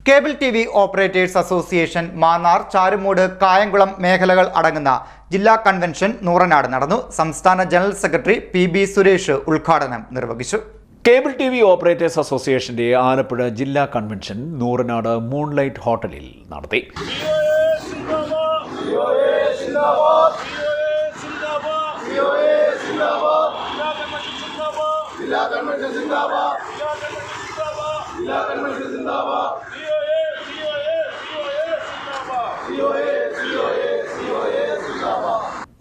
Cable TV. Operators association Mannar, Charummood, Kayamkulam മേഖലകൾ അടങ്ങുന്ന ജില്ലാ കൺവെൻഷൻ നൂറനാട് നടന്നു. സംസ്ഥാന ജനറൽ സെക്രട്ടറി പി.ബി. സുരേഷ് ഉദ്ഘാടനം നിർവഹിച്ചു. Cable TV. ഓപ്പറേറ്റേഴ്സ് അസോസിയേഷന്റെ ആലപ്പുഴ ജില്ലാ കൺവെൻഷൻ നൂറനാട് മൂൺലൈറ്റ് ഹോട്ടലിൽ നടത്തി.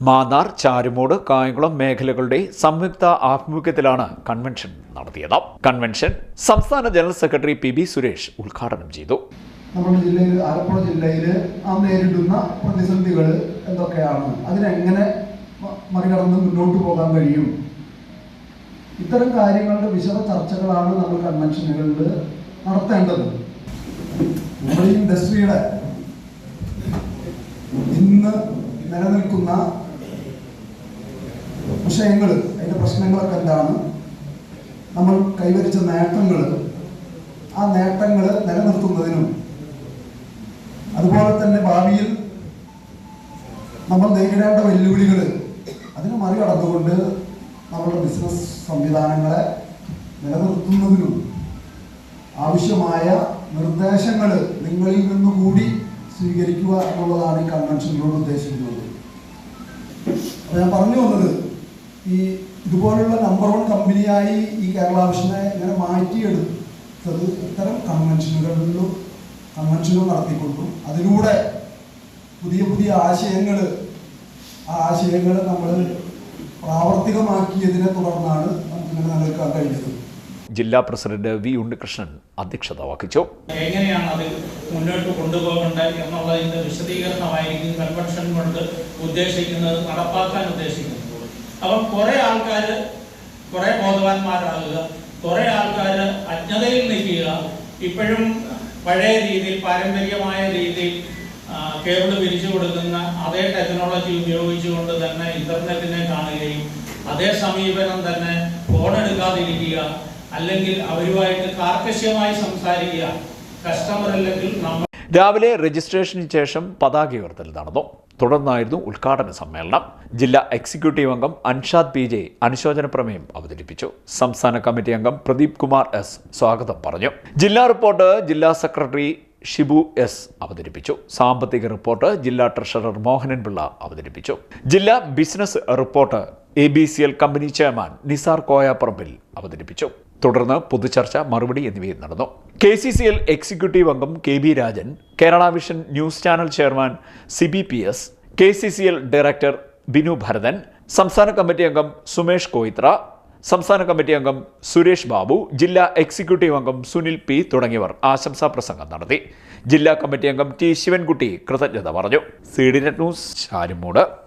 മാന്നാർ, ചാരുമൂട്, കായംകുളം മേഖലകളുടെ സംയുക്ത ആഭിമുഖ്യത്തിലാണ് കൺവെൻഷൻ നടത്തിയത്. കൺവെൻഷൻ സംസ്ഥാന ജനറൽ സെക്രട്ടറി പി.ബി. സുരേഷ് ഉദ്ഘാടനം ചെയ്തു. നമ്മുടെ ജില്ലയിൽ, ആലപ്പുഴ ജില്ലയിൽ നേരിടുന്ന പ്രതിസന്ധികൾ എന്തൊക്കെയാണ്, അതിനെങ്ങനെ മറികടന്ന് മുന്നോട്ട് പോകാൻ കഴിയും, ഇത്തരം കാര്യങ്ങളുടെ വിശദ ചർച്ചകളാണ് നമ്മൾ കൺവെൻഷനുകളിൽ നടത്തേണ്ടത്. നമ്മുടെ ഇൻഡസ്ട്രിയുടെ ഇന്ന് നിലനിൽക്കുന്ന വിഷയങ്ങൾ, അതിൻ്റെ പ്രശ്നങ്ങളൊക്കെ എന്താണ്, നമ്മൾ കൈവരിച്ച നേട്ടങ്ങൾ, ആ നേട്ടങ്ങൾ നിലനിർത്തുന്നതിനും അതുപോലെ തന്നെ ഭാവിയിൽ നമ്മൾ നേരിടേണ്ട വെല്ലുവിളികൾ, അതിനെ മറികടന്നുകൊണ്ട് നമ്മുടെ ബിസിനസ് സംവിധാനങ്ങളെ നിലനിർത്തുന്നതിനും ആവശ്യമായ നിർദ്ദേശങ്ങൾ നിങ്ങളിൽ നിന്നുകൂടി സ്വീകരിക്കുക എന്നുള്ളതാണ് ഈ കൺവെൻഷനിലൂടെ ഉദ്ദേശിക്കുന്നത്. അപ്പോൾ ഞാൻ പറഞ്ഞു വന്നത്, ഈ ഇതുപോലുള്ള നമ്പർ 1 കമ്പനിയായി ഈ കേരള വിഷനെ ഇങ്ങനെ മാറ്റിയെടുത്തത് ഇത്തരം കൺവെൻഷനുകൾ നടത്തിക്കൊണ്ടും അതിലൂടെ പുതിയ പുതിയ ആശയങ്ങൾ, ആ ആശയങ്ങൾ നമ്മൾ പ്രാവർത്തികമാക്കിയതിനെ തുടർന്നാണ് നമുക്കിങ്ങനെ നിലനിൽക്കാൻ കഴിഞ്ഞത്. ജില്ലാ പ്രസിഡന്റ് വി. ഉണ്ണികൃഷ്ണൻ അധ്യക്ഷത വഹിച്ചു. എങ്ങനെയാണ് അത് മുന്നോട്ട് കൊണ്ടുപോകേണ്ടത് എന്നുള്ളതിന്റെ വിശദീകരണമായിരിക്കും കൺവെൻഷൻ കൊണ്ട് ഉദ്ദേശിക്കുന്നത്, നടപ്പാക്കാൻ ഉദ്ദേശിക്കുന്നത്. അപ്പം കുറെ ആൾക്കാർ കുറെ ബോധവാന്മാരാകുക, കുറെ ആൾക്കാർ അജ്ഞതയിൽ നിൽക്കുക. ഇപ്പോഴും പഴയ രീതിയിൽ, പാരമ്പര്യമായ രീതിയിൽ കേബിൾ പിരിച്ചു കൊടുക്കുന്ന അതേ ടെക്നോളജി ഉപയോഗിച്ചുകൊണ്ട് തന്നെ ഇന്റർനെറ്റിനെ കാണുകയും അതേ സമീപനം തന്നെ ഫോൺ എടുക്കാതിരിക്കുക, അല്ലെങ്കിൽ അവരുമായിട്ട് കാർക്കശ്യമായി സംസാരിക്കുക. കസ്റ്റമർ അല്ലെങ്കിൽ നമ്മൾ രാവിലെ രജിസ്ട്രേഷന് ശേഷം പതാക ഉയർത്തൽ നടന്നു. തുടർന്നായിരുന്നു ഉദ്ഘാടന സമ്മേളനം. ജില്ലാ എക്സിക്യൂട്ടീവ് അംഗം അൻഷാദ് പി. ജെ അനുശോചന പ്രമേയം അവതരിപ്പിച്ചു. സംസ്ഥാന കമ്മിറ്റി അംഗം പ്രദീപ് കുമാർ എസ് സ്വാഗതം പറഞ്ഞു. ജില്ലാ റിപ്പോർട്ട് ജില്ലാ സെക്രട്ടറി ഷിബു എസ് അവതരിപ്പിച്ചു. സാമ്പത്തിക റിപ്പോർട്ട് ജില്ലാ ട്രഷറർ മോഹനൻ പിള്ള അവതരിപ്പിച്ചു. ജില്ലാ business report ABCL company chairman Nisar Koyapparambil അവതരിപ്പിച്ചു. തുടർന്ന് പൊതുചർച്ച, മറുപടി എന്നിവയും നടന്നു. KCCL എക്സിക്യൂട്ടീവ് അംഗം KB Rajan, Kerala vision news channel chairman CBPS, KCCL director Binu Bharathan, സംസ്ഥാന കമ്മിറ്റി അംഗം സുമേഷ് കോയിത്ര, സംസ്ഥാന കമ്മിറ്റി അംഗം സുരേഷ് ബാബു, ജില്ലാ എക്സിക്യൂട്ടീവ് അംഗം സുനിൽ P തുടങ്ങിയവർ ആശംസാ പ്രസംഗം നടത്തി. ജില്ലാ കമ്മിറ്റി അംഗം T ശിവൻകുട്ടി കൃതജ്ഞത പറഞ്ഞു. CDNet news, Charummood.